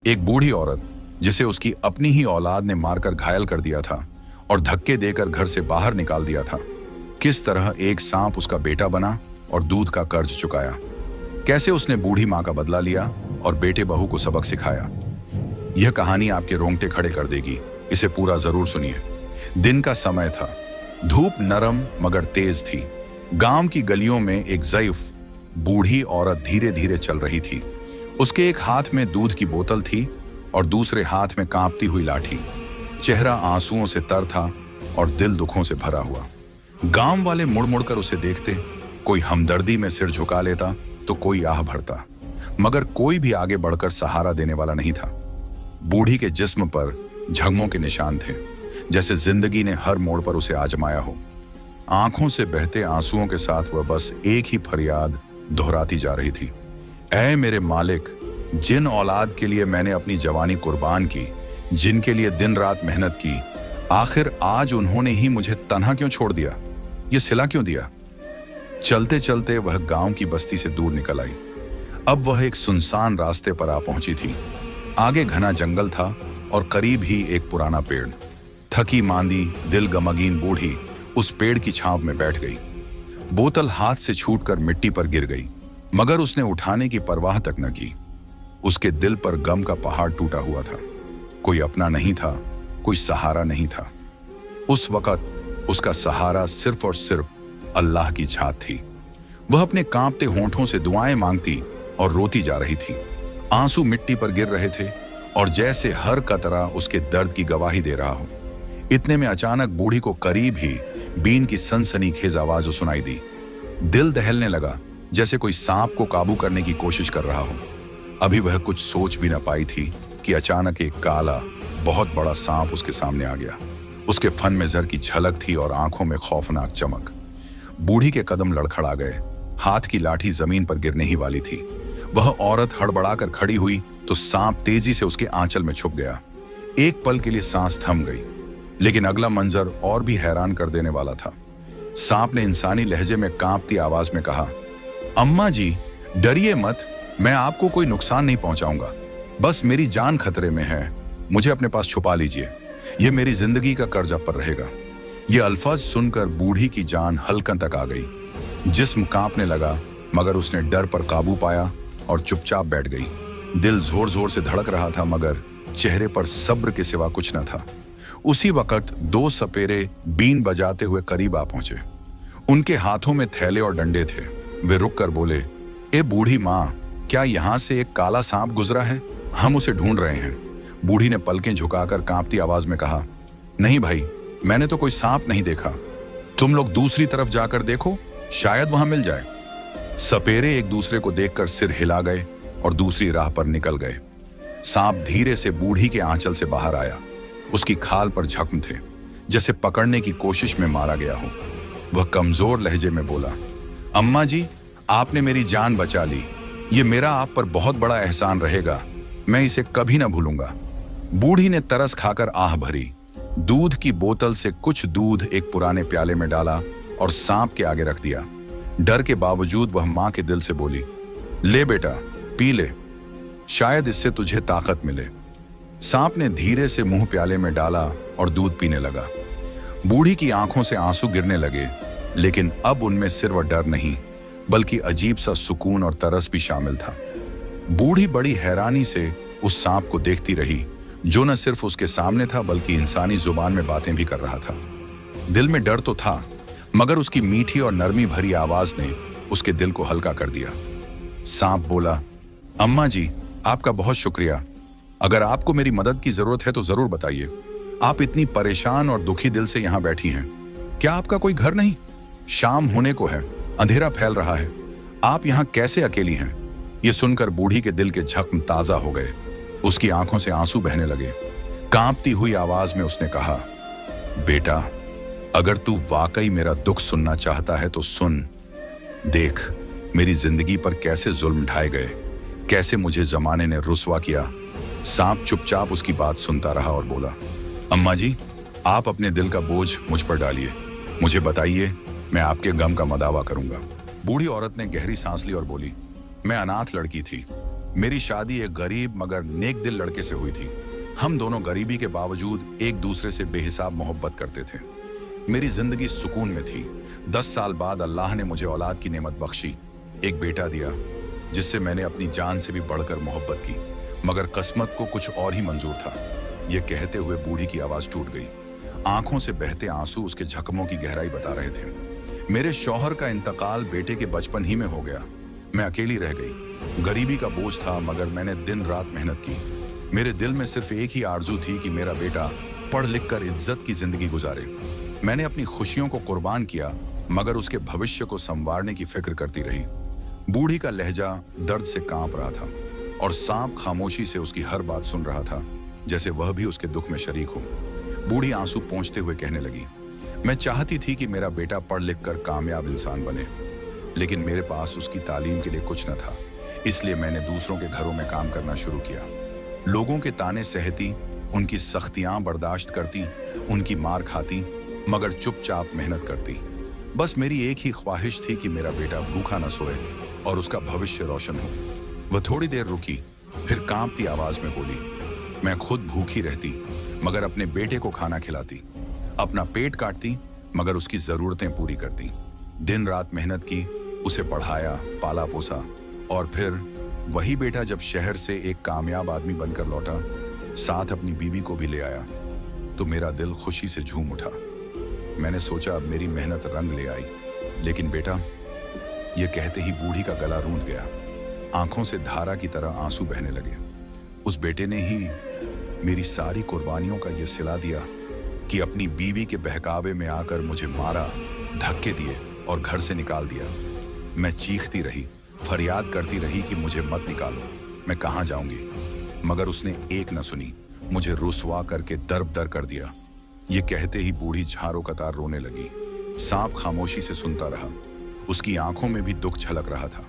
एक बूढ़ी औरत जिसे उसकी अपनी ही औलाद ने मारकर घायल कर दिया था और धक्के देकर घर से बाहर निकाल दिया था। किस तरह एक सांप उसका बेटा बना और दूध का कर्ज चुकाया। कैसे उसने बूढ़ी माँ का बदला लिया और बेटे बहू को सबक सिखाया। यह कहानी आपके रोंगटे खड़े कर देगी। इसे पूरा जरूर सुनिए। दिन का समय था। धूप नरम मगर तेज थी। गांव की गलियों में एक ज़ईफ बूढ़ी औरत धीरे धीरे चल रही थी। उसके एक हाथ में दूध की बोतल थी और दूसरे हाथ में कांपती हुई लाठी। चेहरा आंसुओं से तर था और दिल दुखों से भरा हुआ। गांव वाले मुड़ मुड़ कर उसे देखते। कोई हमदर्दी में सिर झुका लेता तो कोई आह भरता, मगर कोई भी आगे बढ़कर सहारा देने वाला नहीं था। बूढ़ी के जिस्म पर झगमों के निशान थे, जैसे जिंदगी ने हर मोड़ पर उसे आजमाया हो। आंखों से बहते आंसुओं के साथ वह बस एक ही फरियाद दोहराती जा रही थी। ऐ मेरे मालिक, जिन औलाद के लिए मैंने अपनी जवानी कुर्बान की, जिनके लिए दिन रात मेहनत की, आखिर आज उन्होंने ही मुझे तन्हा क्यों छोड़ दिया? ये सिला क्यों दिया? चलते चलते वह गांव की बस्ती से दूर निकल आई। अब वह एक सुनसान रास्ते पर आ पहुंची थी। आगे घना जंगल था और करीब ही एक पुराना पेड़। थकी मांदी दिल गमगीन बूढ़ी उस पेड़ की छांव में बैठ गई। बोतल हाथ से छूटकर मिट्टी पर गिर गई, मगर उसने उठाने की परवाह तक न की। उसके दिल पर गम का पहाड़ टूटा हुआ था। कोई अपना नहीं था, कोई सहारा नहीं था। उस वक्त उसका सहारा सिर्फ और सिर्फ अल्लाह की छात थी। वह अपने कांपते होंठों से दुआएं मांगती और रोती जा रही थी। आंसू मिट्टी पर गिर रहे थे और जैसे हर कतरा उसके दर्द की गवाही दे रहा हो। इतने में अचानक बूढ़ी को करीब ही बीन की सनसनीखेज आवाज सुनाई दी। दिल दहलने लगा, जैसे कोई सांप को काबू करने की कोशिश कर रहा हो। अभी वह कुछ सोच भी न पाई थी कि अचानक एक काला बहुत बड़ा सांप उसके सामने आ गया। उसके फन में जर की झलक थी और आंखों में खौफनाक चमक। बूढ़ी के कदम लड़खड़ा गए। हाथ की लाठी जमीन पर गिरने ही वाली थी। वह औरत हड़बड़ाकर खड़ी हुई तो सांप तेजी से उसके आंचल में छुप गया। एक पल के लिए सांस थम गई, लेकिन अगला मंजर और भी हैरान कर देने वाला था। सांप ने इंसानी लहजे में कांपती आवाज में कहा, अम्मा जी, डरिए मत, मैं आपको कोई नुकसान नहीं पहुंचाऊंगा। बस मेरी जान खतरे में है, मुझे अपने पास छुपा लीजिए। यह मेरी जिंदगी का कर्ज अब पर रहेगा। यह अल्फाज सुनकर बूढ़ी की जान हलकन तक आ गई। जिस्म कांपने लगा, मगर उसने डर पर काबू पाया और चुपचाप बैठ गई। दिल जोर जोर से धड़क रहा था, मगर चेहरे पर सब्र के सिवा कुछ न था। उसी वक्त दो सपेरे बीन बजाते हुए करीब आ पहुंचे। उनके हाथों में थैले और डंडे थे। वे रुक कर बोले, ए बूढ़ी माँ, क्या यहाँ से एक काला सांप गुजरा है? हम उसे ढूंढ रहे हैं। बूढ़ी ने पलकें झुकाकर कांपती आवाज में कहा, नहीं भाई, मैंने तो कोई सांप नहीं देखा। तुम लोग दूसरी तरफ जाकर देखो, शायद वहां मिल जाए। सपेरे एक दूसरे को देखकर सिर हिला गए और दूसरी राह पर निकल गए। सांप धीरे से बूढ़ी के आंचल से बाहर आया। उसकी खाल पर जख्म थे, जैसे पकड़ने की कोशिश में मारा गया हो। वह कमजोर लहजे में बोला, अम्मा जी, आपने मेरी जान बचा ली। ये मेरा आप पर बहुत बड़ा एहसान रहेगा, मैं इसे कभी ना भूलूंगा। बूढ़ी ने तरस खाकर आह भरी। दूध की बोतल से कुछ दूध एक पुराने प्याले में डाला और सांप के आगे रख दिया। डर के बावजूद वह मां के दिल से बोली, ले बेटा, पी ले, शायद इससे तुझे ताकत मिले। सांप ने धीरे से मुंह प्याले में डाला और दूध पीने लगा। बूढ़ी की आंखों से आंसू गिरने लगे, लेकिन अब उनमें सिर्फ डर नहीं, बल्कि अजीब सा सुकून और तरस भी शामिल था। बूढ़ी बड़ी हैरानी से उस सांप को देखती रही, जो न सिर्फ उसके सामने था बल्कि इंसानी जुबान में बातें भी कर रहा था। दिल में डर तो था, मगर उसकी मीठी और नरमी भरी आवाज ने उसके दिल को हल्का कर दिया। सांप बोला, अम्मा जी, आपका बहुत शुक्रिया। अगर आपको मेरी मदद की जरूरत है तो जरूर बताइए। आप इतनी परेशान और दुखी दिल से यहाँ बैठी हैं। क्या आपका कोई घर नहीं? शाम होने को है, अंधेरा फैल रहा है। आप यहाँ कैसे अकेली हैं? ये सुनकर बूढ़ी के दिल के जख्म ताजा हो गए। उसकी आंखों से आंसू बहने लगे। कांपती हुई आवाज में उसने कहा, बेटा, अगर तू वाकई मेरा दुख सुनना चाहता है तो सुन। देख, मेरी जिंदगी पर कैसे जुल्म ढाए गए, कैसे मुझे जमाने ने रुस्वा किया। सांप चुपचाप उसकी बात सुनता रहा और बोला, अम्मा जी, आप अपने दिल का बोझ मुझ पर डालिए। मुझे बताइए, मैं आपके गम का मदावा करूंगा। बूढ़ी औरत ने गहरी सांस ली और बोली, मैं अनाथ लड़की थी। मेरी शादी एक गरीब मगर नेक दिल लड़के से हुई थी। हम दोनों गरीबी के बावजूद एक दूसरे से बेहिसाब मोहब्बत करते थे। मेरी जिंदगी सुकून में थी। 10 साल बाद अल्लाह ने मुझे औलाद की नेमत बख्शी, एक बेटा दिया जिससे मैंने अपनी जान से भी बढ़कर मोहब्बत की। मगर किस्मत को कुछ और ही मंजूर था। ये कहते हुए बूढ़ी की आवाज टूट गई। आंखों से बहते आंसू उसके जख्मों की गहराई बता रहे थे। मेरे शौहर का इंतकाल बेटे के बचपन ही में हो गया। मैं अकेली रह गई। गरीबी का बोझ था मगर मैंने दिन रात मेहनत की। मेरे दिल में सिर्फ एक ही आरजू थी कि मेरा बेटा पढ़ लिख कर इज्जत की जिंदगी गुजारे। मैंने अपनी खुशियों को कुर्बान किया मगर उसके भविष्य को संवारने की फिक्र करती रही। बूढ़ी का लहजा दर्द से कांप रहा था और सांप खामोशी से उसकी हर बात सुन रहा था, जैसे वह भी उसके दुख में शरीक हो। बूढ़ी आंसू पोंछते हुए कहने लगी, मैं चाहती थी कि मेरा बेटा पढ़ लिख कर कामयाब इंसान बने, लेकिन मेरे पास उसकी तालीम के लिए कुछ न था। इसलिए मैंने दूसरों के घरों में काम करना शुरू किया। लोगों के ताने सहती, उनकी सख्तियां बर्दाश्त करती, उनकी मार खाती, मगर चुपचाप मेहनत करती। बस मेरी एक ही ख्वाहिश थी कि मेरा बेटा भूखा न सोए और उसका भविष्य रोशन हो। वह थोड़ी देर रुकी, फिर कांपती आवाज में बोली, मैं खुद भूखी रहती मगर अपने बेटे को खाना खिलाती, अपना पेट काटती मगर उसकी जरूरतें पूरी करती। दिन रात मेहनत की, उसे पढ़ाया, पाला पोसा, और फिर वही बेटा जब शहर से एक कामयाब आदमी बनकर लौटा, साथ अपनी बीवी को भी ले आया, तो मेरा दिल खुशी से झूम उठा। मैंने सोचा अब मेरी मेहनत रंग ले आई। लेकिन बेटा, यह कहते ही बूढ़ी का गला रूंध गया। आंखों से धारा की तरह आंसू बहने लगे। उस बेटे ने ही मेरी सारी कुर्बानियों का यह सिला दिया कि अपनी बीवी के बहकावे में आकर मुझे मारा, धक्के दिए और घर से निकाल दिया। मैं चीखती रही, फरियाद करती रही कि मुझे मत निकालो, मैं कहाँ जाऊंगी, मगर उसने एक न सुनी। मुझे रुसवा करके दर कर दिया। ये कहते ही बूढ़ी झारों कतार रोने लगी। सांप खामोशी से सुनता रहा। उसकी आंखों में भी दुख झलक रहा था।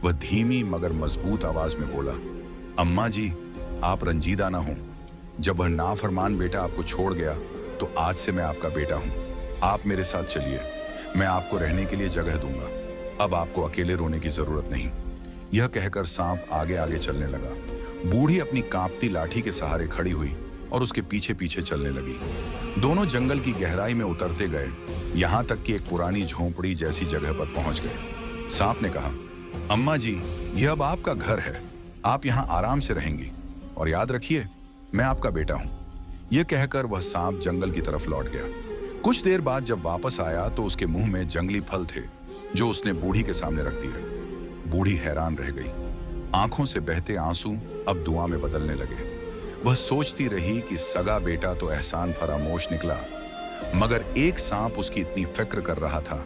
वह धीमी मगर मजबूत आवाज में बोला, अम्मा जी, आप रंजीदा ना हो। जब वह नाफरमान बेटा आपको छोड़ गया तो आज से मैं आपका बेटा हूं। आप मेरे साथ चलिए, मैं आपको रहने के लिए जगह दूंगा। अब आपको अकेले रोने की जरूरत नहीं। यह कहकर सांप आगे आगे चलने लगा। बूढ़ी अपनी कांपती लाठी के सहारे खड़ी हुई और उसके पीछे पीछे चलने लगी। दोनों जंगल की गहराई में उतरते गए, यहां तक कि एक पुरानी झोंपड़ी जैसी जगह पर पहुंच गए। सांप ने कहा, अम्मा जी, यह अब आपका घर है, आप यहां आराम से रहेंगी, और याद रखिए मैं आपका बेटा हूं। यह कहकर वह सांप जंगल की तरफ लौट गया। कुछ देर बाद जब वापस आया तो उसके मुंह में जंगली फल थे जो उसने बूढ़ी के सामने रख दिए। बूढ़ी हैरान रह गई। आंखों से बहते आंसू अब दुआ में बदलने लगे। वह सोचती रही कि सगा बेटा तो एहसान फरामोश निकला, मगर एक सांप उसकी इतनी फिक्र कर रहा था,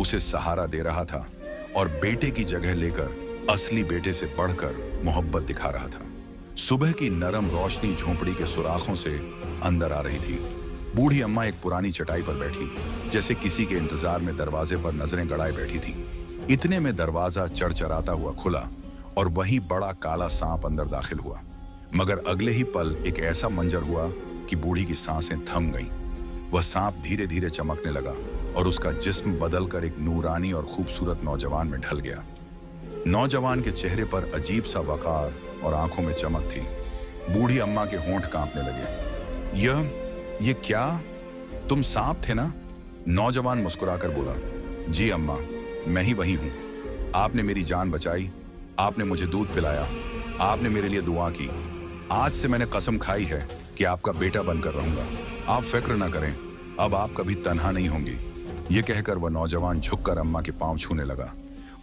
उसे सहारा दे रहा था और बेटे की जगह लेकर असली बेटे से बढ़कर मोहब्बत दिखा रहा था। सुबह की नरम रोशनी झोंपड़ी के सुराखों से अंदर आ रही थी। बूढ़ी अम्मा एक पुरानी चटाई पर बैठी, जैसे किसी के इंतजार में दरवाजे पर नजरें गड़ाए बैठी थी। इतने में दरवाजा चरचराता हुआ खुला और वही बड़ा काला सांप अंदर दाखिल हुआ। मगर अगले ही पल एक ऐसा मंजर हुआ कि बूढ़ी की सांसें थम गईं। वह सांप धीरे धीरे चमकने लगा और उसका जिस्म बदलकर एक नूरानी और खूबसूरत नौजवान में ढल गया। नौजवान के चेहरे पर अजीब सा वकार और आंखों में चमक थी। बूढ़ी अम्मा के होंठ कांपने लगे। ये क्या, तुम सांप थे ना? नौजवान मुस्कुराकर बोला, जी अम्मा, मैं ही वही हूं। आपने मेरी जान बचाई, आपने मुझे दूध पिलाया, आपने मेरे लिए दुआ की। आज से मैंने कसम खाई है कि आपका बेटा बनकर रहूंगा। आप फिक्र ना करें, अब आप कभी तन्हा नहीं होंगी। ये कहकर वह नौजवान झुककर अम्मा के पांव छूने लगा।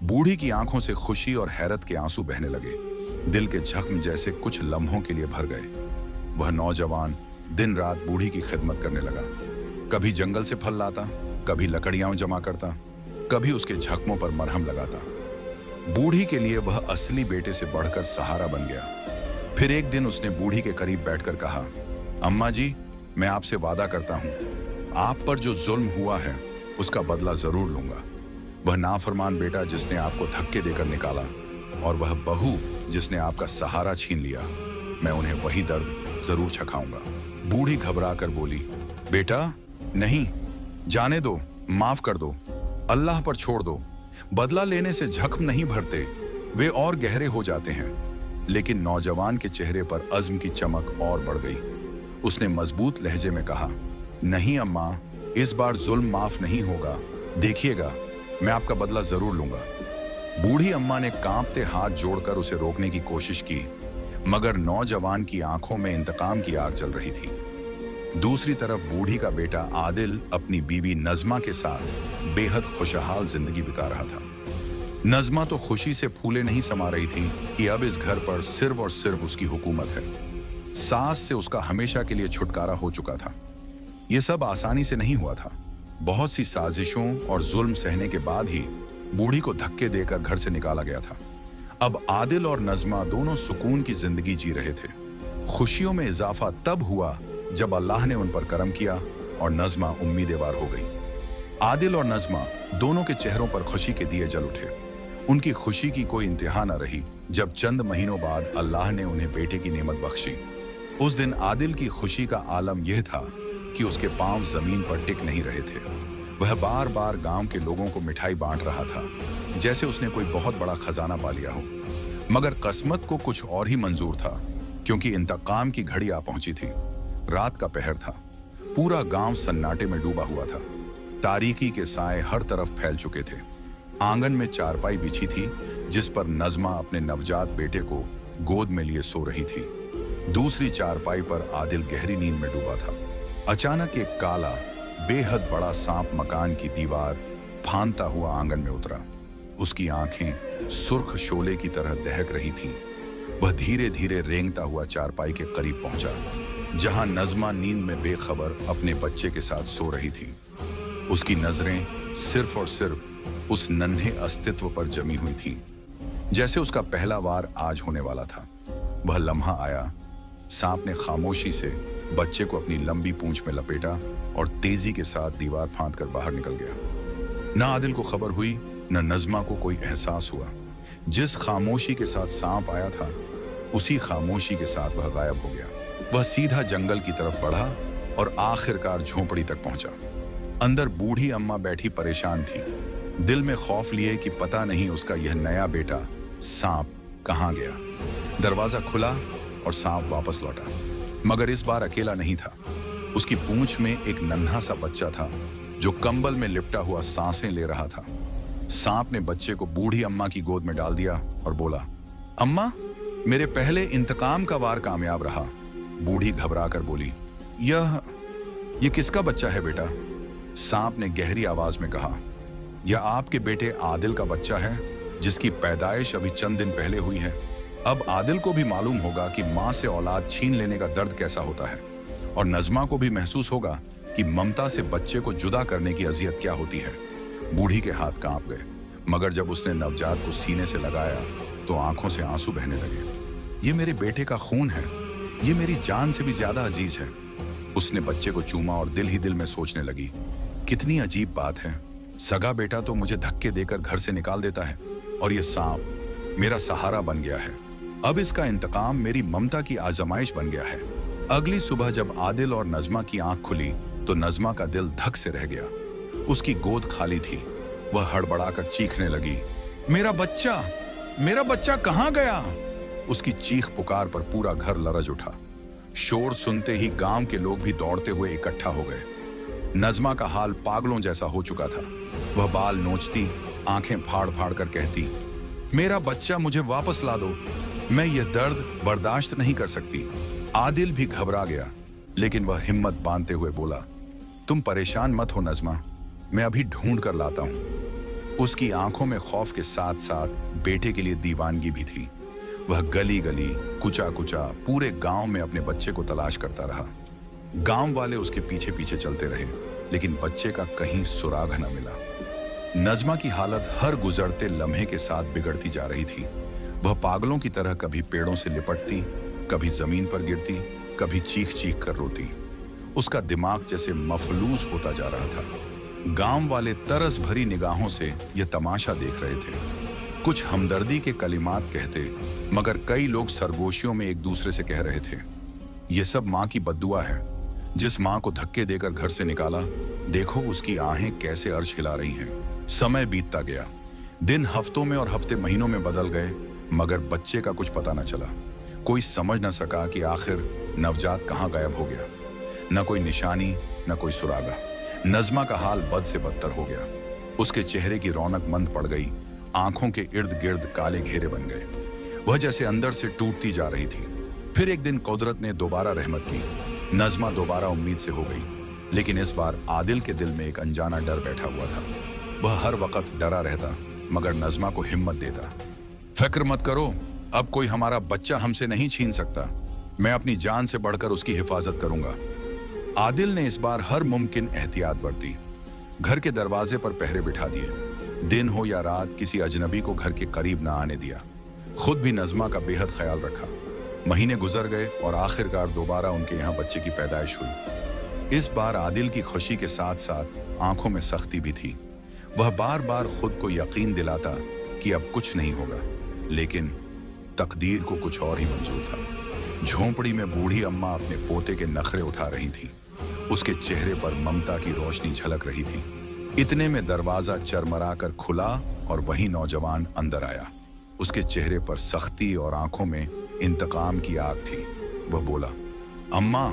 बूढ़ी की आंखों से खुशी और हैरत के आंसू बहने लगे। दिल के जख्म जैसे कुछ लम्हों के लिए भर गए। वह नौजवान दिन रात बूढ़ी की खिदमत करने लगा। कभी जंगल से फल लाता, कभी लकड़ियां जमा करता, कभी उसके जख्मों पर मरहम लगाता। बूढ़ी के लिए वह असली बेटे से बढ़कर सहारा बन गया। फिर एक दिन उसने बूढ़ी के करीब बैठकर कहा, अम्मा जी, मैं आपसे वादा करता हूं, आप पर जो जुल्म हुआ है उसका बदला जरूर लूंगा। वह नाफरमान बेटा जिसने आपको धक्के देकर निकाला और वह बहू जिसने आपका सहारा छीन लिया, मैं उन्हें वही दर्द जरूर चखाऊंगा। बूढ़ी घबरा कर बोली, बेटा नहीं, जाने दो, माफ कर दो, अल्लाह पर छोड़ दो। बदला लेने से जख्म नहीं भरते, वे और गहरे हो जाते हैं। लेकिन नौजवान के चेहरे पर अज़्म की चमक और बढ़ गई। उसने मजबूत लहजे में कहा, नहीं अम्मा, इस बार जुल्म माफ नहीं होगा। देखिएगा, मैं आपका बदला जरूर लूंगा। बूढ़ी अम्मा ने कांपते हाथ जोड़कर उसे रोकने की कोशिश की, मगर नौजवान की आंखों में इंतकाम की आग जल रही थी। दूसरी तरफ बूढ़ी का बेटा आदिल अपनी बीवी नज़मा के साथ बेहद खुशहाल जिंदगी बिता रहा था। नज़मा तो खुशी से फूले नहीं समा रही थी कि अब इस घर पर सिर्फ और सिर्फ उसकी हुकूमत है। सास से उसका हमेशा के लिए छुटकारा हो चुका था। यह सब आसानी से नहीं हुआ था। बहुत सी साजिशों और जुल्म सहने के बाद ही बूढ़ी को धक्के देकर घर से निकाला गया था। अब आदिल और नज़मा दोनों सुकून की जिंदगी जी रहे थे। खुशियों में इजाफा तब हुआ जब अल्लाह ने उन पर करम किया और नज़मा उम्मीदेवार हो गई। आदिल और नज़मा दोनों के चेहरों पर खुशी के दिए जल उठे। उनकी खुशी की कोई इंतहा न रही जब चंद महीनों बाद अल्लाह ने उन्हें बेटे की नेमत बख्शी। उस दिन आदिल की खुशी का आलम यह था कि उसके पांव जमीन पर टिक नहीं रहे थे। वह बार बार गांव के लोगों को मिठाई बांट रहा था, जैसे उसने कोई बहुत बड़ा खजाना पा लिया हो। मगर किस्मत को कुछ और ही मंजूर था, क्योंकि इंतकाम की घड़ी आ पहुंची थी। रात का पहर था। पूरा गांव सन्नाटे में डूबा हुआ था। तारीकी के साए हर तरफ फैल चुके थे। आंगन में चारपाई बिछी थी, जिस पर नज़मा अपने नवजात बेटे को गोद में लिए सो रही थी। दूसरी चारपाई पर आदिल गहरी नींद में डूबा था। अचानक एक काला, बेहद बड़ा सांप मकान की दीवार फांदता हुआ आंगन में उतरा। उसकी आंखें सुर्ख शोले की तरह दहक रही थीं। वह धीरे धीरे रेंगता हुआ चारपाई के करीब पहुंचा, जहां नज़मा नींद में बेखबर अपने बच्चे के साथ सो रही थी। उसकी नजरें सिर्फ और सिर्फ उस नन्हे अस्तित्व पर जमी हुई थीं, जैसे उसका पहला वार आज होने वाला था। वह लम्हा आया। सांप ने खामोशी से बच्चे को अपनी लंबी पूंछ में लपेटा और तेजी के साथ दीवार फांद कर बाहर निकल गया। न आदिल को खबर हुई, न नज़मा को कोई एहसास हुआ। जिस खामोशी के साथ सांप आया था, उसी खामोशी के साथ वह गायब हो गया। वह सीधा जंगल की तरफ बढ़ा और आखिरकार झोंपड़ी तक पहुंचा। अंदर बूढ़ी अम्मा बैठी परेशान थी, दिल में खौफ लिए कि पता नहीं उसका यह नया बेटा सांप कहां गया। दरवाजा खुला और सांप वापस लौटा, मगर इस बार अकेला नहीं था। उसकी पूंछ में एक नन्हा सा बच्चा था, जो कंबल में लिपटा हुआ सांसें ले रहा था। सांप ने बच्चे को बूढ़ी अम्मा की गोद में डाल दिया और बोला, अम्मा, मेरे पहले इंतकाम का वार कामयाब रहा। बूढ़ी घबरा कर बोली, यह किसका बच्चा है बेटा? सांप ने गहरी आवाज में कहा, यह आपके बेटे आदिल का बच्चा है, जिसकी पैदाइश अभी चंद दिन पहले हुई है। अब आदिल को भी मालूम होगा कि माँ से औलाद छीन लेने का दर्द कैसा होता है, और नज़मा को भी महसूस होगा कि ममता से बच्चे को जुदा करने की अजियत क्या होती है। बूढ़ी के हाथ कांप गए, मगर जब उसने नवजात को सीने से लगाया तो आंखों से आंसू बहने लगे। ये मेरे बेटे का खून है, ये मेरी जान से भी ज्यादा अजीज है। उसने बच्चे को चूमा और दिल ही दिल में सोचने लगी, कितनी अजीब बात है। सगा बेटा तो मुझे धक्के देकर घर से निकाल देता है, और ये सांप मेरा सहारा बन गया है। अब इसका इंतकाम मेरी ममता की आजमाइश बन गया है। अगली सुबह जब आदिल और नज़मा की आंख खुली तो नज़मा का दिल धक से रह गया। उसकी गोद खाली थी। वह हड़बड़ाकर चीखने लगी, मेरा बच्चा कहाँ गया? उसकी चीख पुकार पर पूरा घर लरज उठा। शोर सुनते ही गांव के लोग भी दौड़ते हुए इकट्ठा हो गए। नज़मा का हाल पागलों जैसा हो चुका था। वह बाल नोचती, आंखें फाड़ फाड़ कर कहती, मेरा बच्चा मुझे वापस ला दो, मैं यह दर्द बर्दाश्त नहीं कर सकती। आदिल भी घबरा गया, लेकिन वह हिम्मत बांधते हुए बोला, तुम परेशान मत हो नज़मा, मैं अभी ढूंढ कर लाता हूं। उसकी आंखों में खौफ के साथ साथ बेटे के लिए दीवानगी भी थी। वह गली गली, कुचा कुचा पूरे गांव में अपने बच्चे को तलाश करता रहा। गांव वाले उसके पीछे पीछे चलते रहे, लेकिन बच्चे का कहीं सुराग न मिला। नज़मा की हालत हर गुजरते लम्हे के साथ बिगड़ती जा रही थी। वह पागलों की तरह कभी पेड़ों से लिपटती, कभी जमीन पर गिरती, कभी चीख चीख कर रोती। उसका दिमाग जैसे मफलूज होता जा रहा था। गांव वाले तरस भरी निगाहों से यह तमाशा देख रहे थे। कुछ हमदर्दी के कलिमात कहते, मगर कई लोग सरगोशियों में एक दूसरे से कह रहे थे, यह सब माँ की बद्दुआ है। जिस माँ को धक्के देकर घर से निकाला, देखो उसकी आहें कैसे अर्श हिला रही हैं। समय बीतता गया। दिन हफ्तों में और हफ्ते महीनों में बदल गए, मगर बच्चे का कुछ पता न चला। कोई समझ न सका कि आखिर नवजात कहाँ गायब हो गया। न कोई निशानी, न कोई सुरागा। नज़मा का हाल बद से बदतर हो गया। उसके चेहरे की रौनक मंद पड़ गई, आंखों के इर्द गिर्द काले घेरे बन गए। वह जैसे अंदर से टूटती जा रही थी। फिर एक दिन कुदरत ने दोबारा रहमत की। नज़मा दोबारा उम्मीद से हो गई, लेकिन इस बार आदिल के दिल में एक अनजाना डर बैठा हुआ था। वह हर वक्त डरा रहता, मगर नज़मा को हिम्मत देता। फिक्र मत करो, अब कोई हमारा बच्चा हमसे नहीं छीन सकता। मैं अपनी जान से बढ़कर उसकी हिफाजत करूंगा। आदिल ने इस बार हर मुमकिन एहतियात बरती। घर के दरवाजे पर पहरे बिठा दिए। दिन हो या रात किसी अजनबी को घर के करीब ना आने दिया। खुद भी नज़मा का बेहद ख्याल रखा। महीने गुजर गए और आखिरकार दोबारा उनके यहाँ बच्चे की पैदाइश हुई। इस बार आदिल की खुशी के साथ साथ आंखों में सख्ती भी थी। वह बार बार खुद को यकीन दिलाता कि अब कुछ नहीं होगा, लेकिन तकदीर को कुछ और ही मंजूर था। झोंपड़ी में बूढ़ी अम्मा अपने पोते के नखरे उठा रही थी। उसके चेहरे पर ममता की रोशनी झलक रही थी। इतने में दरवाजा चरमरा कर खुला और वही नौजवान अंदर आया। उसके चेहरे पर सख्ती और आंखों में इंतकाम की आग थी। वह बोला, अम्मा,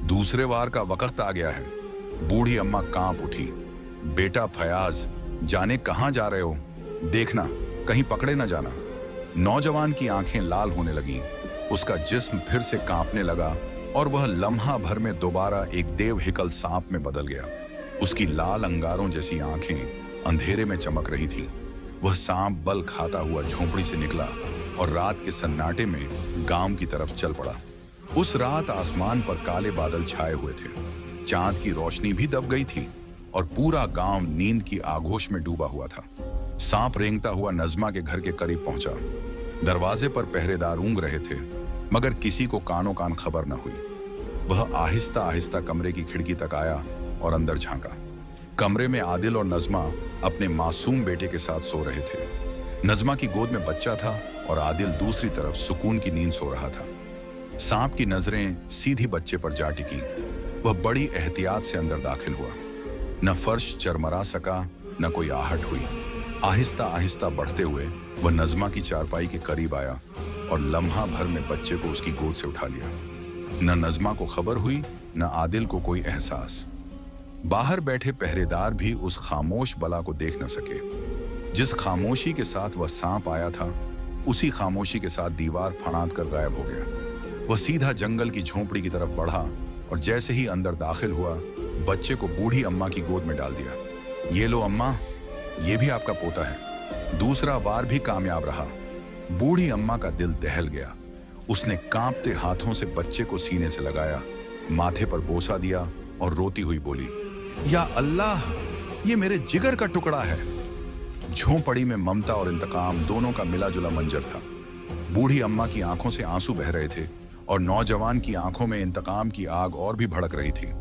दूसरे वार का वक्त आ गया है। बूढ़ी अम्मा कांप उठी। बेटा फयाज, जाने कहां जा रहे हो? देखना कहीं पकड़े न जाना। नौजवान की आंखें लाल होने लगीं। उसका जिस्म फिर से कांपने लगा और वह लम्हा भर में दोबारा एक देवहिकल सांप में बदल गया। उसकी लाल अंगारों जैसी आंखें अंधेरे में चमक रही थीं। वह सांप बल खाता हुआ झोंपड़ी से निकला और रात के सन्नाटे में गांव की तरफ चल पड़ा। उस रात आसमान पर काले बादल छाए हुए थे। चांद की रोशनी भी दब गई थी और पूरा गांव नींद की आगोश में डूबा हुआ था। सांप रेंगता हुआ नज़मा के घर के करीब पहुंचा। दरवाजे पर पहरेदार ऊँग रहे थे, मगर किसी को कानों कान खबर न हुई। वह आहिस्ता आहिस्ता कमरे की खिड़की तक आया और अंदर झांका। कमरे में आदिल और नज़मा अपने मासूम बेटे के साथ सो रहे थे। नज़मा की गोद में बच्चा था और आदिल दूसरी तरफ सुकून की नींद सो रहा था। सांप की नजरें सीधी बच्चे पर जा टिकी। वह बड़ी एहतियात से अंदर दाखिल हुआ। न फर्श चरमरा सका, न कोई आहट हुई। आहिस्ता आहिस्ता बढ़ते हुए वह नज़मा की चारपाई के करीब आया और लम्हा भर में बच्चे को उसकी गोद से उठा लिया। न नज़मा को खबर हुई, न आदिल को कोई एहसास। बाहर बैठे पहरेदार भी उस खामोश बला को देख न सके। जिस खामोशी के साथ वह सांप आया था, उसी खामोशी के साथ दीवार फड़ात कर गायब हो गया। वह सीधा जंगल की झोंपड़ी की तरफ बढ़ा और जैसे ही अंदर दाखिल हुआ, बच्चे को बूढ़ी अम्मा की गोद में डाल दिया। ये लो अम्मा, ये भी आपका पोता है। दूसरा वार भी कामयाब रहा। बूढ़ी अम्मा का दिल दहल गया। उसने कांपते हाथों से बच्चे को सीने से लगाया, माथे पर बोसा दिया और रोती हुई बोली, या अल्लाह, ये मेरे जिगर का टुकड़ा है। झोंपड़ी में ममता और इंतकाम दोनों का मिला जुला मंजर था। बूढ़ी अम्मा की आंखों से आंसू बह रहे थे और नौजवान की आंखों में इंतकाम की आग और भी भड़क रही थी।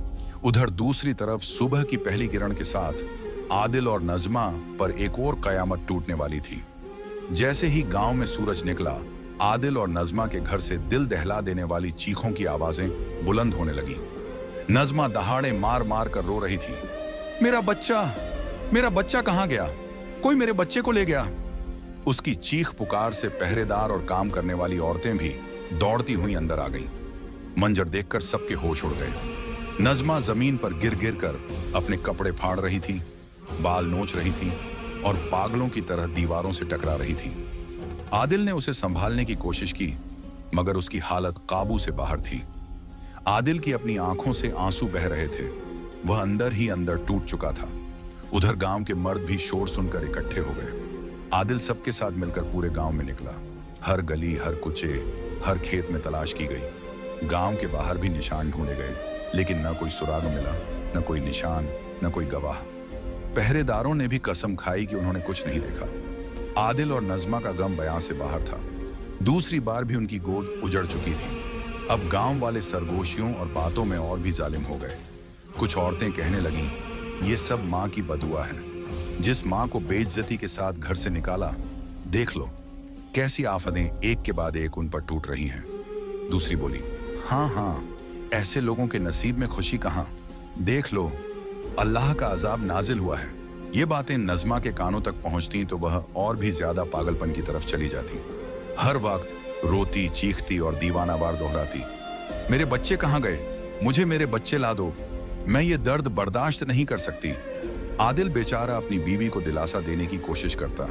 उधर दूसरी तरफ सुबह की पहली किरण के साथ आदिल और नज़मा पर एक और कयामत टूटने वाली थी। जैसे ही गांव में सूरज निकला, आदिल और नज़मा के घर से दिल दहला देने वाली चीखों की आवाजें बुलंद होने लगी। नज़मा दहाड़े मार मार कर रो रही थी, मेरा बच्चा कहाँ गया? कोई मेरे बच्चे को ले गया। उसकी चीख पुकार से पहरेदार और काम करने वाली औरतें भी दौड़ती हुई अंदर आ गईं। मंजर देखकर सबके होश उड़ गए। नज़मा जमीन पर गिर गिर कर अपने कपड़े फाड़ रही थी, बाल नोच रही थी और पागलों की तरह दीवारों से टकरा रही थी। आदिल ने उसे संभालने की कोशिश की, मगर उसकी हालत काबू से बाहर थी। आदिल की अपनी आंखों से आंसू बह रहे थे। वह अंदर ही अंदर टूट चुका था। उधर गांव के मर्द भी शोर सुनकर इकट्ठे हो गए। आदिल सबके साथ मिलकर पूरे गांव में निकला। हर गली, हर कुचे, हर खेत में तलाश की गई। गांव के बाहर भी निशान ढूंढे गए, लेकिन न कोई सुराग मिला, न कोई निशान, न कोई गवाह। पहरेदारों ने भी कसम खाई कि उन्होंने कुछ नहीं देखा। आदिल और नज़मा का गम बयां से बाहर था। दूसरी बार भी उनकी गोद उजड़ चुकी थी। अब गांव वाले सरगोशियों और बातों में और भी जालिम हो गए। कुछ औरतें कहने लगीं, ये सब माँ की बदुआ है। जिस माँ को बेइज्जती के साथ घर से निकाला, देख लो कैसी आफतें एक के बाद एक उन पर टूट रही हैं। दूसरी बोली, हाँ, ऐसे लोगों के नसीब में खुशी कहाँ। देख लो, अल्लाह का अजाब नाजिल हुआ है। ये बातें नज़मा के कानों तक पहुंचती तो वह और भी ज्यादा पागलपन की तरफ चली जाती। हर वक्त रोती, चीखती और दीवानावार दोहराती, मेरे बच्चे कहाँ गए, मुझे मेरे बच्चे ला दो, मैं ये दर्द बर्दाश्त नहीं कर सकती। आदिल बेचारा अपनी बीवी को दिलासा देने की कोशिश करता,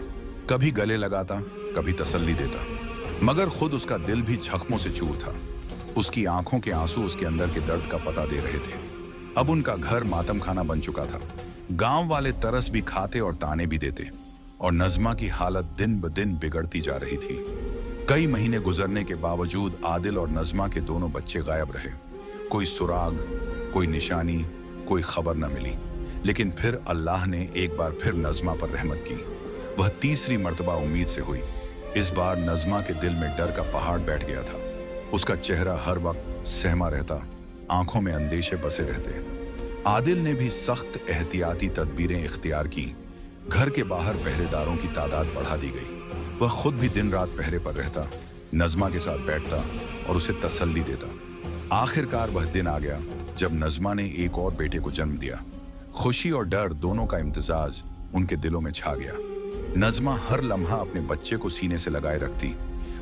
कभी गले लगाता, कभी तसल्ली देता, मगर खुद उसका दिल भी जख्मों से चूर था। उसकी आंखों के आंसू उसके अंदर के दर्द का पता दे रहे थे। अब उनका घर मातम खाना बन चुका था। गांव वाले तरस भी खाते और ताने भी देते, और नज़मा की हालत दिन ब दिन बिगड़ती जा रही थी। कई महीने गुजरने के बावजूद आदिल और नज़मा के दोनों बच्चे गायब रहे। कोई सुराग, कोई निशानी, कोई खबर न मिली। लेकिन फिर अल्लाह ने एक बार फिर नज़मा पर रहमत की। वह तीसरी मर्तबा उम्मीद से हुई। इस बार नज़मा के दिल में डर का पहाड़ बैठ गया था। उसका चेहरा हर वक्त सहमा रहता, आंखों में अंदेशे बसे रहते। आदिल ने भी सख्त एहतियाती तदबीरें इख्तियार की। घर के बाहर पहरेदारों की तादाद बढ़ा दी गई। वह खुद भी दिन रात पहरे पर रहता, नज़मा के साथ बैठता और उसे तसल्ली देता। आखिरकार वह दिन आ गया जब नज़मा ने एक और बेटे को जन्म दिया। खुशी और डर दोनों का इम्तिजाज उनके दिलों में छा गया। नज़मा हर लम्हा अपने बच्चे को सीने से लगाए रखती,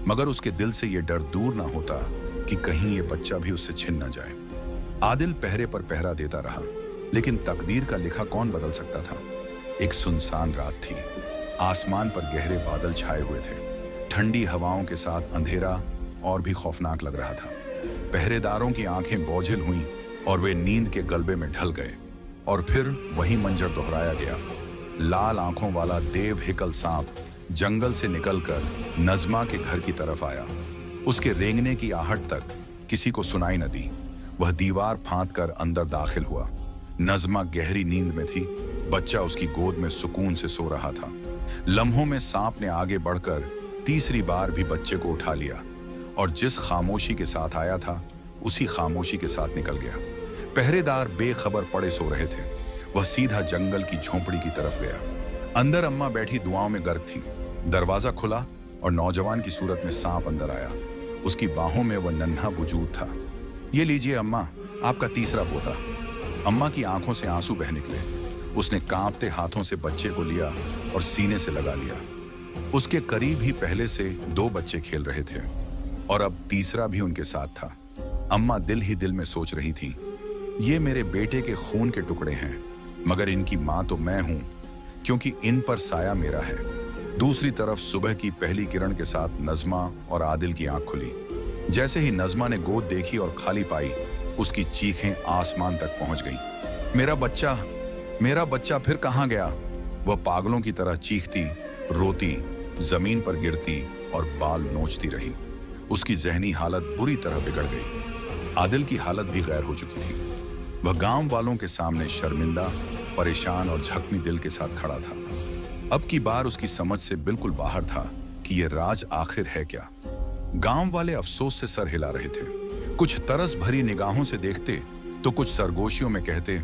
मगर उसके दिल से ये डर दूर ना होता कि कहीं ये बच्चा भी उससे छिन न जाए। आदिल पहरे पर पहरा देता रहा, लेकिन तकदीर का लिखा कौन बदल सकता था। एक सुनसान रात थी। आसमान पर गहरे बादल छाए हुए थे। ठंडी हवाओं के साथ अंधेरा और भी खौफनाक लग रहा था। पहरेदारों की आंखें बोझिल हुईं और वे नींद के गलबे में ढल गए। और फिर वही मंजर दोहराया गया। लाल आंखों वाला देव हिकल सांप जंगल से निकलकर नज़मा के घर की तरफ आया। उसके रेंगने की आहट तक किसी को सुनाई न दी। वह दीवार फांद कर अंदर दाखिल हुआ। नज़मा गहरी नींद में थी। बच्चा उसकी गोद में सुकून से सो रहा था। लम्हों में सांप ने आगे बढ़कर तीसरी बार भी बच्चे को उठा लिया और जिस खामोशी के साथ आया था उसी खामोशी के साथ निकल गया। पहरेदार बेखबर पड़े सो रहे थे। वह सीधा जंगल की झोंपड़ी की तरफ गया। अंदर अम्मा बैठी दुआओं में गर्क थी। दरवाजा खुला और नौजवान की सूरत में सांप अंदर आया। उसकी बाहों में वह नन्हा वजूद था। ये लीजिए अम्मा, आपका तीसरा पोता। अम्मा की आंखों से आंसू बह निकले। उसने कांपते हाथों से बच्चे को लिया और सीने से लगा लिया। उसके करीब ही पहले से 2 बच्चे खेल रहे थे और अब तीसरा भी उनके साथ था। अम्मा दिल ही दिल में सोच रही थी, ये मेरे बेटे के खून के टुकड़े हैं, मगर इनकी मां तो मैं हूं, क्योंकि इन पर साया मेरा है। दूसरी तरफ सुबह की पहली किरण के साथ नज़मा और आदिल की आंख खुली। जैसे ही नज़मा ने गोद देखी और खाली पाई, उसकी चीखें आसमान तक पहुंच गईं। मेरा बच्चा फिर कहां गया? वह पागलों की तरह चीखती, रोती, जमीन पर गिरती और बाल नोचती रही। उसकी जहनी हालत बुरी तरह बिगड़ गई। आदिल की हालत भी गैर हो चुकी थी। वह गांव वालों के सामने शर्मिंदा, परेशान और जख्मी दिल के साथ खड़ा था। अब की बार उसकी समझ से बिल्कुल बाहर था कि यह राज आखिर है क्या। गांव वाले अफसोस से सर हिला रहे थे। कुछ तरस भरी निगाहों से देखते तो कुछ सरगोशियों में कहते,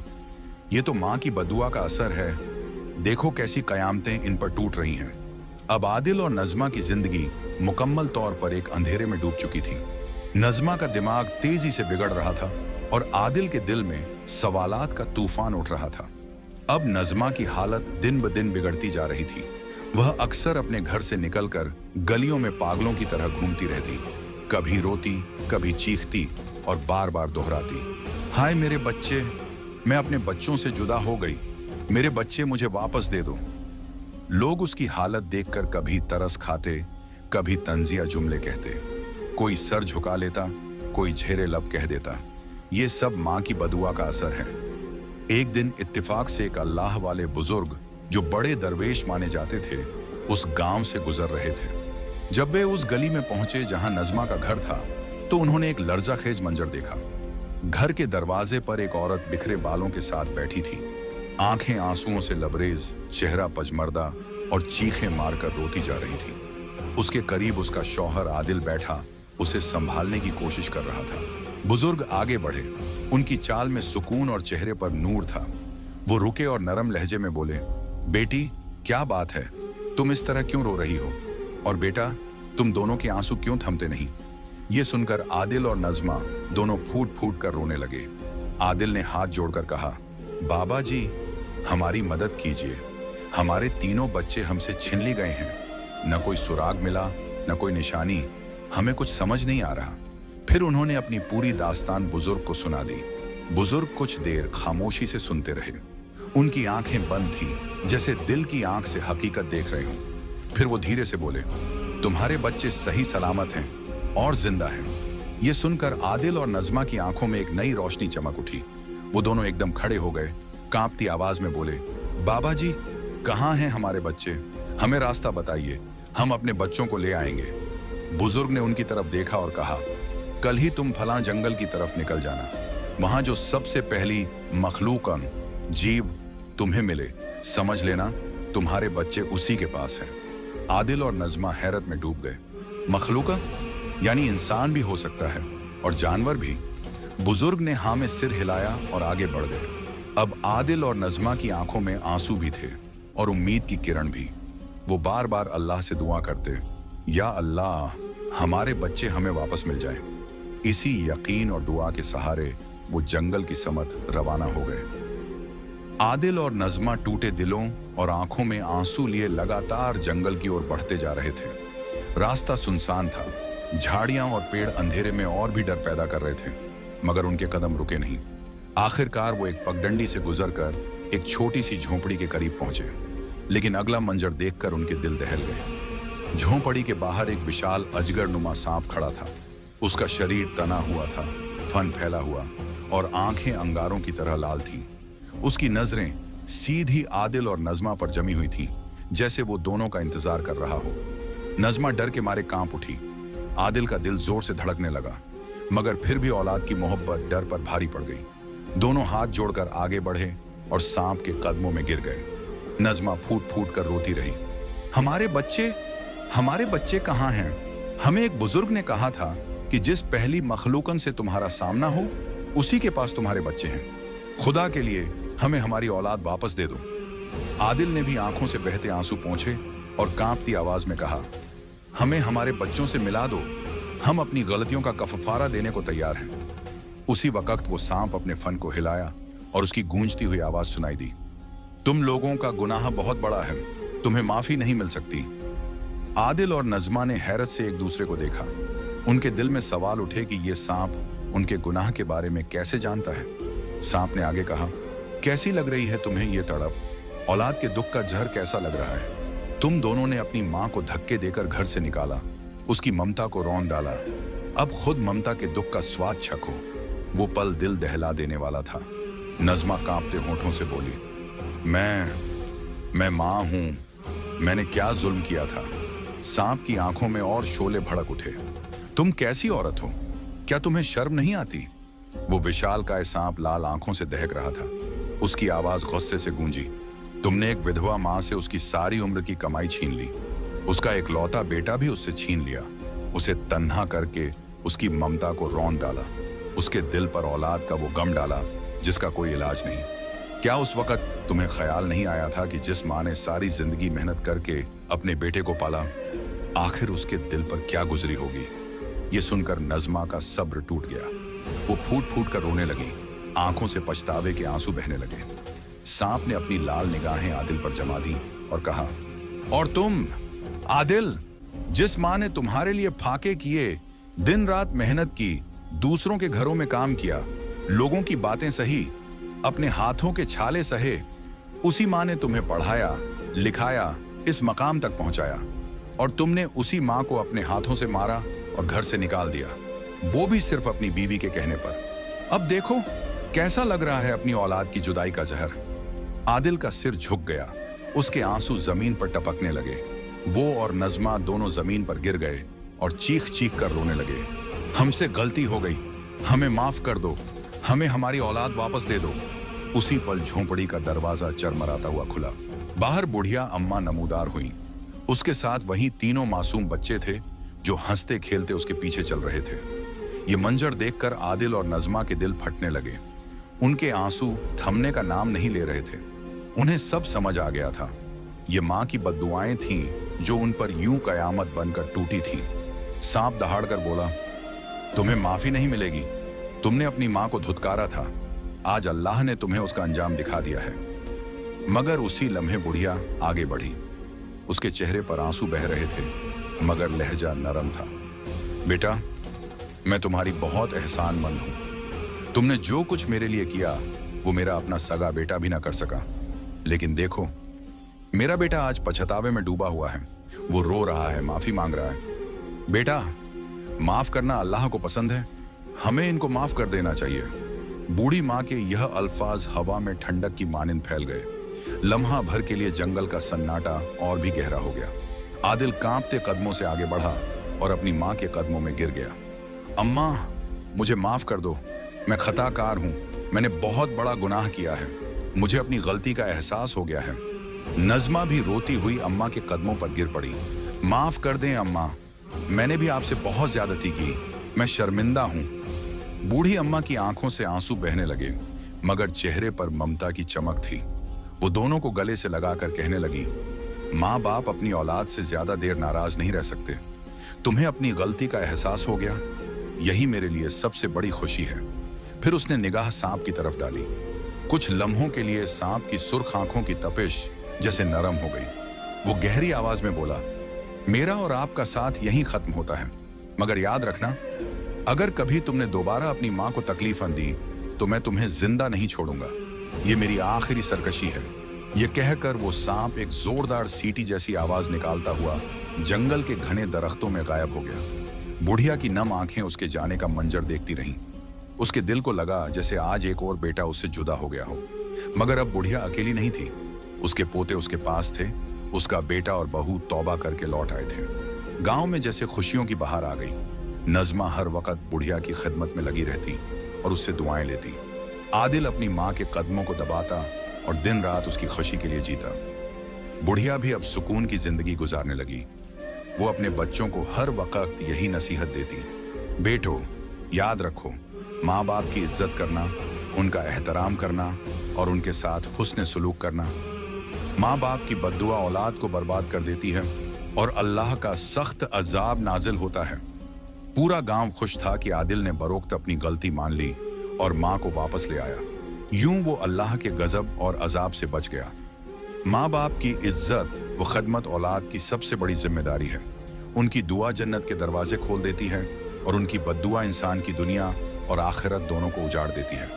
ये तो मां की बदुआ का असर है, देखो कैसी कयामतें इन पर टूट रही हैं। अब आदिल और नज़मा की जिंदगी मुकम्मल तौर पर एक अंधेरे में डूब चुकी थी। नज़मा का दिमाग तेजी से बिगड़ रहा था और आदिल के दिल में सवालात का तूफान उठ रहा था। अब नज़मा की हालत दिन ब दिन बिगड़ती जा रही थी। वह अक्सर अपने घर से निकलकर गलियों में पागलों की तरह घूमती रहती, कभी रोती, कभी चीखती और बार बार दोहराती, हाय मेरे बच्चे, मैं अपने बच्चों से जुदा हो गई, मेरे बच्चे मुझे वापस दे दो। लोग उसकी हालत देखकर कभी तरस खाते, कभी तंजिया जुमले कहते, कोई सर झुका लेता, कोई झेरे लब कह देता। ये सब मां की बदुआ का असर है। एक दिन इत्तेफाक से एक अल्लाह वाले बुजुर्ग जो बड़े दरवेश माने जाते थे, उस गांव से गुजर रहे थे। जब वे उस गली में पहुंचे जहां नज़मा का घर था, तो उन्होंने एक लर्जाखेज मंजर देखा। घर के दरवाजे पर एक औरत बिखरे बालों के साथ बैठी थी, आंखें आंसुओं से लबरेज, चेहरा पजमर्दा और चीखें मारकर रोती जा रही थी। उसके करीब उसका शौहर आदिल बैठा उसे संभालने की कोशिश कर रहा था। बुजुर्ग आगे बढ़े, उनकी चाल में सुकून और चेहरे पर नूर था। वो रुके और नरम लहजे में बोले, बेटी क्या बात है, तुम इस तरह क्यों रो रही हो? और बेटा, तुम दोनों के आंसू क्यों थमते नहीं? ये सुनकर आदिल और नज़मा दोनों फूट फूट कर रोने लगे। आदिल ने हाथ जोड़कर कहा, बाबा जी हमारी मदद कीजिए, हमारे तीनों बच्चे हमसे छिन ली गए हैं, न कोई सुराग मिला, न कोई निशानी। हमें कुछ समझ नहीं आ रहा। फिर उन्होंने अपनी पूरी दास्तान बुजुर्ग को सुना दी। बुजुर्ग कुछ देर खामोशी से सुनते रहे। उनकी आंखें बंद थीं, जैसे दिल की आंख से हकीकत देख रहे हों। फिर वो धीरे से बोले, तुम्हारे बच्चे सही सलामत हैं और जिंदा हैं। ये सुनकर आदिल और नज़मा की आंखों में एक नई रोशनी चमक उठी। वो दोनों एकदम खड़े हो गए, कांपती आवाज में बोले, बाबा जी, कहाँ हैं हमारे बच्चे? हमें रास्ता बताइए, हम अपने बच्चों को ले आएंगे। बुजुर्ग ने उनकी तरफ देखा और कहा, कल ही तुम फलां जंगल की तरफ निकल जाना। वहां जो सबसे पहली मखलूकन जीव तुम्हें मिले, समझ लेना तुम्हारे बच्चे उसी के पास हैं। आदिल और नज़मा हैरत में डूब गए। मखलूका यानी इंसान भी हो सकता है और जानवर भी। बुजुर्ग ने हाँ में सिर हिलाया और आगे बढ़ गए। अब आदिल और नज़मा की आंखों में आंसू भी थे और उम्मीद की किरण भी। वो बार बार अल्लाह से दुआ करते, या अल्लाह, हमारे बच्चे हमें वापस मिल जाएं। इसी यकीन और दुआ के सहारे वो जंगल की समत रवाना हो गए। आदिल और नज़मा टूटे दिलों और आंखों में आंसू लिए लगातार जंगल की ओर बढ़ते जा रहे थे। रास्ता सुनसान था, झाड़ियां और पेड़ अंधेरे में और भी डर पैदा कर रहे थे, मगर उनके कदम रुके नहीं। आखिरकार वो एक पगडंडी से गुजरकर एक छोटी सी झोंपड़ी के करीब पहुंचे, लेकिन अगला मंजर देखकर उनके दिल दहल गए। झोंपड़ी के बाहर एक विशाल अजगर नुमा सांप खड़ा था। उसका शरीर तना हुआ था, फन फैला हुआ और आंखें अंगारों की तरह लाल थीं। उसकी नजरें सीधी आदिल और नज़मा पर जमी हुई थीं, जैसे वो दोनों का इंतजार कर रहा हो। नज़मा डर के मारे कांप उठी। आदिल का दिल जोर से धड़कने लगा, मगर फिर भी औलाद की मोहब्बत डर पर भारी पड़ गई। दोनों हाथ जोड़कर आगे बढ़े और सांप के कदमों में गिर गए। नज़मा फूट फूट कर रोती रही, हमारे बच्चे कहाँ हैं? हमें एक बुजुर्ग ने कहा था कि जिस पहली मखलूकन से तुम्हारा सामना हो, उसी के पास तुम्हारे बच्चे हैं। खुदा के लिए हमें हमारी औलाद वापस दे दो। आदिल ने भी आंखों से बहते आंसू पोंछे और कांपती आवाज में कहा, हमें हमारे बच्चों से मिला दो, हम अपनी गलतियों का कफारा देने को तैयार हैं। उसी वक्त वो सांप अपने फन को हिलाया और उसकी गूंजती हुई आवाज सुनाई दी, तुम लोगों का गुनाह बहुत बड़ा है, तुम्हें माफी नहीं मिल सकती। आदिल और नज़मा ने हैरत से एक दूसरे को देखा। उनके दिल में सवाल उठे कि ये सांप उनके गुनाह के बारे में कैसे जानता है। सांप ने आगे कहा, कैसी लग रही है तुम्हें ये तड़प? औलाद के दुख का जहर कैसा लग रहा है? तुम दोनों ने अपनी माँ को धक्के देकर घर से निकाला, उसकी ममता को रौंद डाला। अब खुद ममता के दुख का स्वाद चखो। वो पल दिल दहला देने वाला था। नज़मा कांपते होठों से बोली, मैं माँ हूं, मैंने क्या जुल्म किया था? सांप की आंखों में और शोले भड़क उठे। तुम कैसी औरत हो? क्या तुम्हें शर्म नहीं आती? वो विशालकाय सांप लाल आंखों से दहक रहा था। उसकी आवाज गुस्से से गूंजी, तुमने एक विधवा माँ से उसकी सारी उम्र की कमाई छीन ली, उसका एक लौता बेटा भी उससे छीन लिया, उसे तन्हा करके उसकी ममता को रौंद डाला, उसके दिल पर औलाद का वो गम डाला जिसका कोई इलाज नहीं। क्या उस वक्त तुम्हें ख्याल नहीं आया था कि जिस माँ ने सारी जिंदगी मेहनत करके अपने बेटे को पाला, आखिर उसके दिल पर क्या गुजरी होगी? ये सुनकर नज़मा का सब्र टूट गया। वो फूट फूट कर रोने लगी, आंखों से पछतावे के आंसू बहने लगे। सांप ने अपनी लाल निगाहें आदिल पर जमा दी और कहा, और तुम आदिल, जिस माँ ने तुम्हारे लिए फाके किए, दिन रात मेहनत की, दूसरों के घरों में काम किया, लोगों की बातें सही, अपने हाथों के छाले सहे, उसी माँ ने तुम्हें पढ़ाया, लिखाया, इस मकाम तक पहुंचाया, और तुमने उसी माँ को अपने हाथों से मारा और घर से निकाल दिया, वो भी सिर्फ अपनी बीवी के कहने पर। अब देखो कैसा लग रहा है अपनी औलाद की जुदाई का जहर। आदिल का सिर झुक गया, उसके आंसू जमीन पर टपकने लगे। वो और नज़मा दोनों जमीन पर गिर गए और चीख चीख कर रोने लगे, हमसे गलती हो गई, हमें माफ कर दो, हमें हमारी औलाद वापस दे दो। उसी पल झोंपड़ी का दरवाजा चरमराता हुआ खुला। बाहर बुढ़िया अम्मा नमूदार हुई। उसके साथ वहीं तीनों मासूम बच्चे थे जो हंसते खेलते उसके पीछे चल रहे थे। ये मंजर देखकर आदिल और नज़मा के दिल फटने लगे। उनके आंसू थमने का नाम नहीं ले रहे थे। उन्हें सब समझ आ गया था, ये माँ की बद्दुआएं थीं जो उन पर यूं कयामत बनकर टूटी थीं। सांप दहाड़कर बोला, तुम्हें माफी नहीं मिलेगी, तुमने अपनी माँ को धुतकारा था, आज अल्लाह ने तुम्हें उसका अंजाम दिखा दिया है। मगर उसी लम्हे बुढ़िया आगे बढ़ी। उसके चेहरे पर आंसू बह रहे थे। मगर लहजा नरम था। बेटा, मैं तुम्हारी बहुत एहसानमंद हूं। तुमने जो कुछ मेरे लिए किया वो मेरा अपना सगा बेटा भी ना कर सका। लेकिन देखो, मेरा बेटा आज पछतावे में डूबा हुआ है। वो रो रहा है, माफी मांग रहा है। बेटा, माफ करना अल्लाह को पसंद है, हमें इनको माफ कर देना चाहिए। बूढ़ी माँ के यह अल्फाज हवा में ठंडक की मानिंद फैल गए। लम्हा भर के लिए जंगल का सन्नाटा और भी गहरा हो गया। आदिल कांपते कदमों से आगे बढ़ा और अपनी माँ के कदमों में गिर गया। अम्मा, मुझे माफ कर दो, मैं खताकार हूँ। मैंने बहुत बड़ा गुनाह किया है, मुझे अपनी गलती का एहसास हो गया है। नज़मा भी रोती हुई अम्मा के कदमों पर गिर पड़ी। माफ कर दें अम्मा, मैंने भी आपसे बहुत ज्यादती की, मैं शर्मिंदा हूं। बूढ़ी अम्मा की आंखों से आंसू बहने लगे, मगर चेहरे पर ममता की चमक थी। वो दोनों को गले से लगाकर कहने लगी, माँ बाप अपनी औलाद से ज्यादा देर नाराज नहीं रह सकते। तुम्हें अपनी गलती का एहसास हो गया, यही मेरे लिए सबसे बड़ी खुशी है। फिर उसने निगाह सांप की तरफ डाली। कुछ लम्हों के लिए सांप की सुर्ख आंखों की तपिश जैसे नरम हो गई। वो गहरी आवाज में बोला, मेरा और आपका साथ यहीं खत्म होता है, मगर याद रखना, अगर कभी तुमने दोबारा अपनी माँ को तकलीफ दी तो मैं तुम्हें जिंदा नहीं छोड़ूंगा। ये मेरी आखिरी सरकशी है। ये कहकर वो सांप एक जोरदार सीटी जैसी आवाज निकालता हुआ जंगल के घने दरख्तों में गायब हो गया। बुढ़िया की नम आंखें उसके जाने का मंजर देखती रहीं। उसके दिल को लगा जैसे आज एक और बेटा उससे जुदा हो गया हो। मगर अब बुढ़िया अकेली नहीं थी, उसके पोते उसके पास थे। उसका बेटा और बहू तौबा करके लौट आए थे। गांव में जैसे खुशियों की बहार आ गई। नज़मा हर वक्त बुढ़िया की खिदमत में लगी रहती और उससे दुआएं लेती। आदिल अपनी माँ के कदमों को दबाता और दिन रात उसकी खुशी के लिए जीता। बुढ़िया भी अब सुकून की जिंदगी गुजारने लगी। वो अपने बच्चों को हर वक्त यही नसीहत देती, बेटो, याद रखो, माँ बाप की इज्जत करना, उनका एहतराम करना और उनके साथ हुस्न सलूक करना। माँ बाप की बद्दुआ औलाद को बर्बाद कर देती है और अल्लाह का सख्त अजाब नाजिल होता है। पूरा गांव खुश था कि आदिल ने बरोक्त अपनी गलती मान ली और माँ को वापस ले आया। यूं वो अल्लाह के गजब और अजाब से बच गया। माँ बाप की इज्जत व खदमत औलाद की सबसे बड़ी जिम्मेदारी है। उनकी दुआ जन्नत के दरवाजे खोल देती है और उनकी बद्दुआ इंसान की दुनिया और आखिरत दोनों को उजाड़ देती है।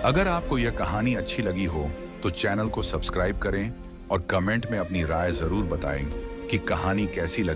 अगर आपको यह कहानी अच्छी लगी हो तो चैनल को सब्सक्राइब करें और कमेंट में अपनी राय जरूर बताएं कि कहानी कैसी लगी।